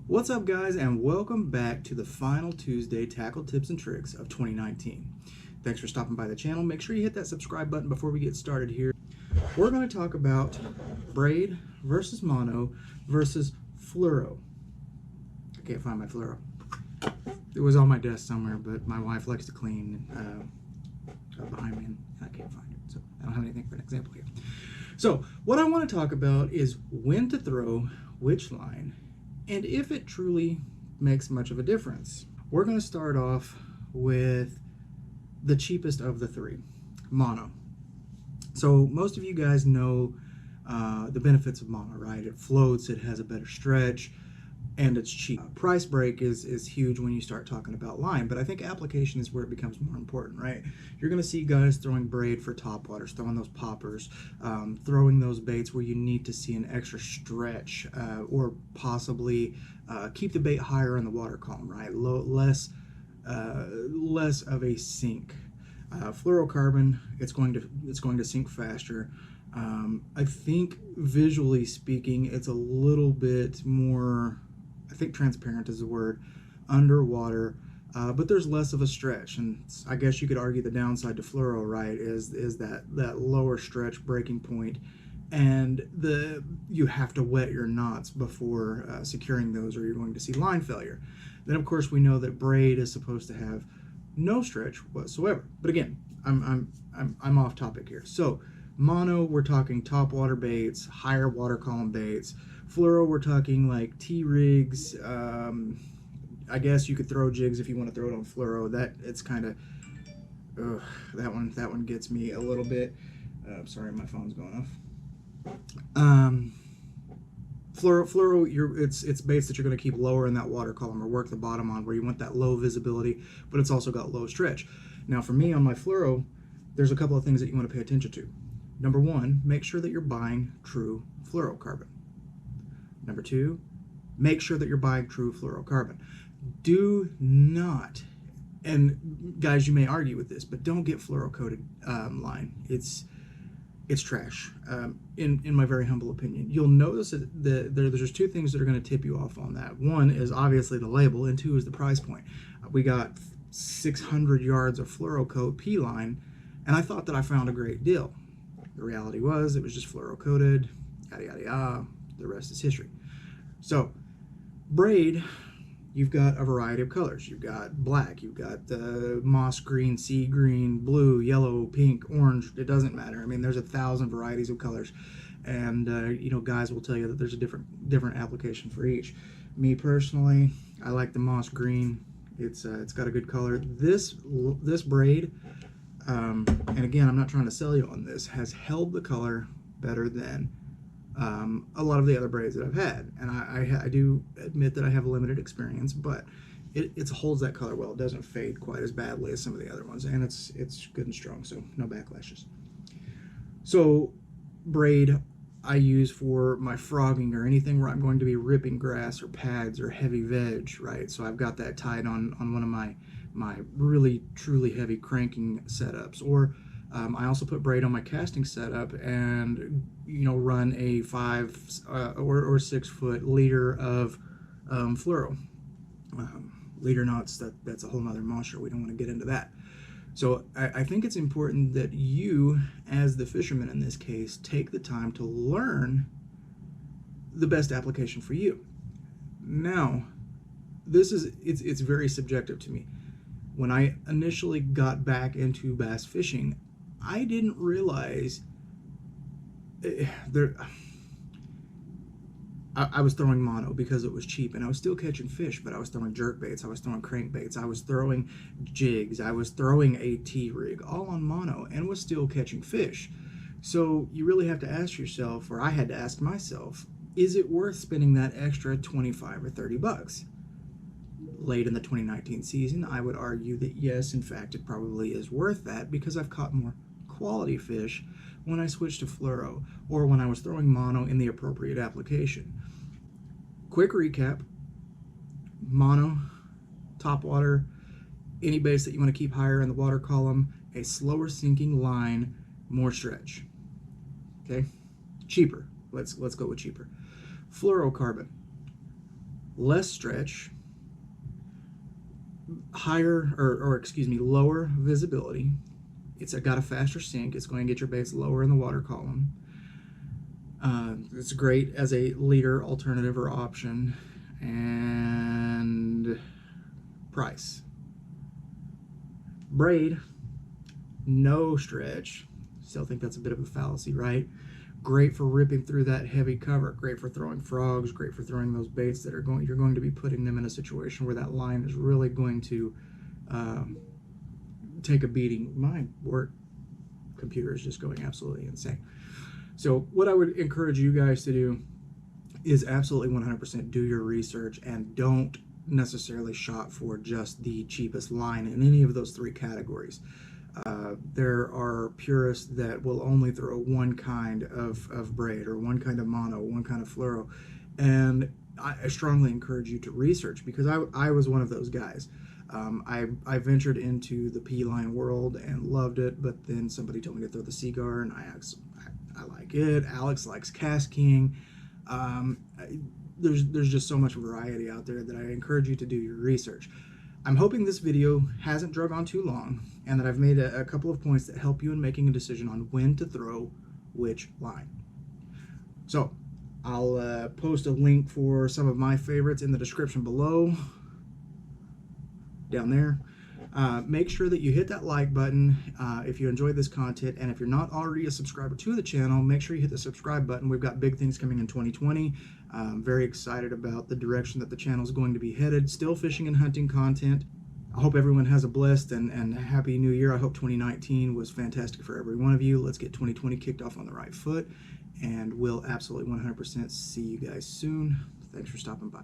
What's up, guys, and welcome back to the final Tuesday tackle tips and tricks of 2019. Thanks for stopping by the channel. Make sure you hit that subscribe button before we get started here. We're going to talk about braid versus mono versus fluoro. I can't find my fluoro. It was on my desk somewhere, but my wife likes to clean behind me, and I can't find it, so I don't have anything for an example here. So what I want to talk about is when to throw which line, and if it truly makes much of a difference. We're going to start off with the cheapest of the three, mono. So most of you guys know the benefits of mono, right? It floats, it has a better stretch, and it's cheap. Price break is huge when you start talking about line, but I think application is where it becomes more important, right? You're going to see guys throwing braid for topwaters, throwing those poppers, throwing those baits where you need to see an extra stretch, or possibly keep the bait higher in the water column, right? Less of a sink. Fluorocarbon, it's going to sink faster. I think visually speaking, it's a little bit more, I think transparent is the word, underwater, but there's less of a stretch. And I guess you could argue the downside to fluoro, right, is that lower stretch breaking point, and you have to wet your knots before securing those, or you're going to see line failure. Then of course we know that braid is supposed to have no stretch whatsoever. But again, I'm off topic here. So mono, we're talking top water baits, higher water column baits. Fluoro, we're talking like T-rigs. I guess you could throw jigs if you want to throw it on fluoro. It's kind of that one gets me a little bit. Sorry, my phone's going off. Fluoro, it's baits that you're going to keep lower in that water column or work the bottom on, where you want that low visibility, but it's also got low stretch. Now for me on my fluoro, there's a couple of things that you want to pay attention to. Number one, make sure that you're buying true fluorocarbon. Number two, make sure that you're buying true fluorocarbon. Do not, and guys, you may argue with this, but don't get fluoro-coated line. It's trash, in my very humble opinion. You'll notice that there's two things that are going to tip you off on that. One is obviously the label, and two is the price point. We got 600 yards of fluorocoat P line, and I thought that I found a great deal. The reality was it was just fluoro-coated, yada yada yada. The rest is history. So braid, you've got a variety of colors. You've got black, you've got moss green, sea green, blue, yellow, pink, orange. It doesn't matter. I mean, there's 1,000 varieties of colors, and you know, guys will tell you that there's a different application for each. Me personally, I like the moss green. It's got a good color. This braid, and again, I'm not trying to sell you on this, has held the color better than a lot of the other braids that I've had, and I do admit that I have a limited experience, but it holds that color well. It doesn't fade quite as badly as some of the other ones, and it's good and strong, so no backlashes. So braid I use for my frogging or anything where I'm going to be ripping grass or pads or heavy veg, right? So I've got that tied on one of my really truly heavy cranking setups, or I also put braid on my casting setup, and you know, run a 5 or 6 foot leader of fluoro. Leader knots, that's a whole nother monster. We don't want to get into that. So I think it's important that you, as the fisherman in this case, take the time to learn the best application for you. Now, it's very subjective to me. When I initially got back into bass fishing, I didn't realize I was throwing mono because it was cheap, and I was still catching fish, but I was throwing jerk baits, I was throwing crank baits, I was throwing jigs, I was throwing a T-rig, all on mono, and was still catching fish. So you really have to ask yourself, or I had to ask myself, is it worth spending that extra 25 or 30 bucks? Late in the 2019 season, I would argue that yes, in fact, it probably is worth that, because I've caught more quality fish when I switched to fluoro, or when I was throwing mono in the appropriate application. Quick recap: mono, top water, any base that you want to keep higher in the water column, a slower sinking line, more stretch. Okay, cheaper. Let's go with cheaper. Fluorocarbon. less stretch, lower visibility. It's got a faster sink. It's going to get your baits lower in the water column. It's great as a leader alternative or option. And price. Braid, no stretch. Still think that's a bit of a fallacy, right? Great for ripping through that heavy cover. Great for throwing frogs. Great for throwing those baits that you're going to be putting them in a situation where that line is really going to take a beating. My work computer is just going absolutely insane. So what I would encourage you guys to do is absolutely 100% do your research, and don't necessarily shop for just the cheapest line in any of those three categories. There are purists that will only throw one kind of braid, or one kind of mono, one kind of fluoro, and I strongly encourage you to research, because I was one of those guys. I ventured into the P-line world and loved it, but then somebody told me to throw the Cigar, and I like it. Alex likes Cast King. There's just so much variety out there that I encourage you to do your research. I'm hoping this video hasn't drug on too long, and that I've made a couple of points that help you in making a decision on when to throw which line. So I'll post a link for some of my favorites in the description below, down there. Make sure that you hit that like button if you enjoyed this content, and if you're not already a subscriber to the channel, make sure you hit the subscribe button. We've got big things coming in 2020. I'm very excited about the direction that the channel is going to be headed. Still fishing and hunting content. I hope everyone has a blessed and happy new year. I hope 2019 was fantastic for every one of you. Let's get 2020 kicked off on the right foot, and we'll absolutely 100% see you guys soon. Thanks for stopping by.